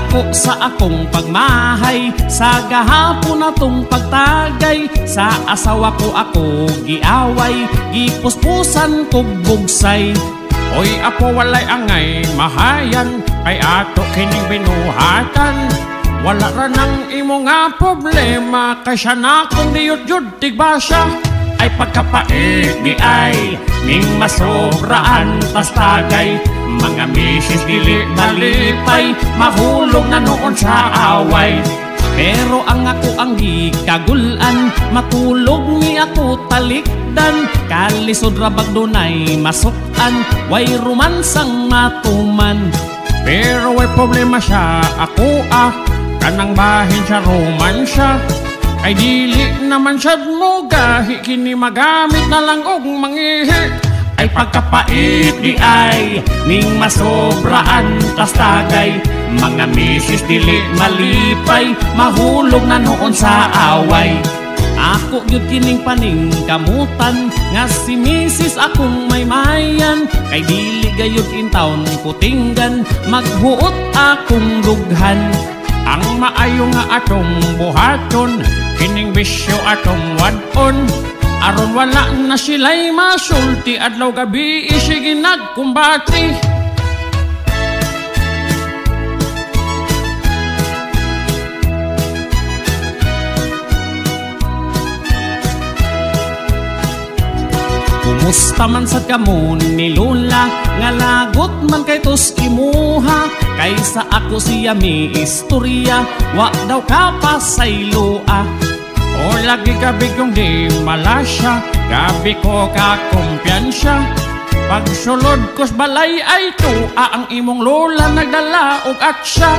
dako sa akong pagmahay, sa gahapon atong pagtagay, sa asawa ko ako giaway, gipuspusan kog bugsay. Oy apo walay angay mahayan, kay ato kining binuhatan. Wala ra nang imo nga problema, kay siya na kung diyot-yod tigbasya. Ay pagkapait di ay ning masobraan tas tagay, mga misis dili malipay, mahulog na noon sa away. Pero ang ako ang gikagulan, matulog ni ako talikdan, kalisod rabag dunay masukan, way romansang matuman. Pero way problema siya, ako kanang bahin siya romansya. Ay dili naman siya mo gahi, kini magamit na lang og mangihi. Ay pagkapait di ay ning masobraan tas tagay, mga misis dili malipay, mahulog na noon sa away. Ako gyud kining paningkamutan, nga si misis akong may mayan, kay dili gayud intawon putinggan, maghuot akong dughan. Ang maayo nga atong buhaton, kining bisyo atong wadon, aron wala na sila'y masulti, adlaw gabi sige nagkumbati. Kumusta man sad kamo ni Lola, nga lagot man kay tos imuha, kaysa ako siya mi istorya, wa daw kapasayloa. O lagi gabi kong di malasya, gabi ko ka kumpiyansya, pagsulod ko's balay ay tua, ang imong lola nagdala og aksya.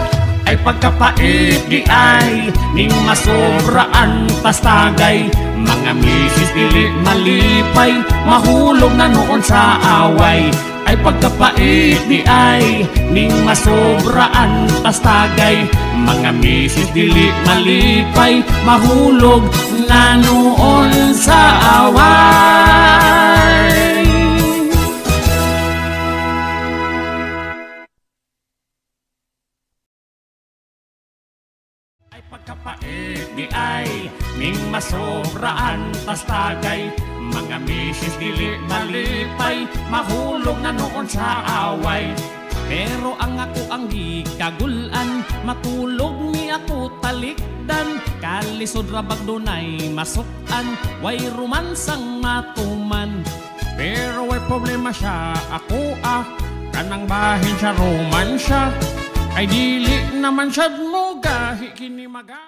Ay pagkapait di ay ning masobraan tas tagay, mga misis dili malipay, mahulog na noon sa away. Ay pagkapait di ay ning masobraan tas tagay, mga misis dili malipay, mahulog na noon sa away. Ay pagkapait di ay ning masobraan tas tagay, mga misis dili malipay, mahulog na noon sa away. Pero ang ako ang gikagulan, matulog ni ako talikdan, kalisod rabag dunay masukan, way romansang matuman. Pero way problema siya, ako kanang bahin siya romansya. Ay dili naman siya mo gahi, kini maga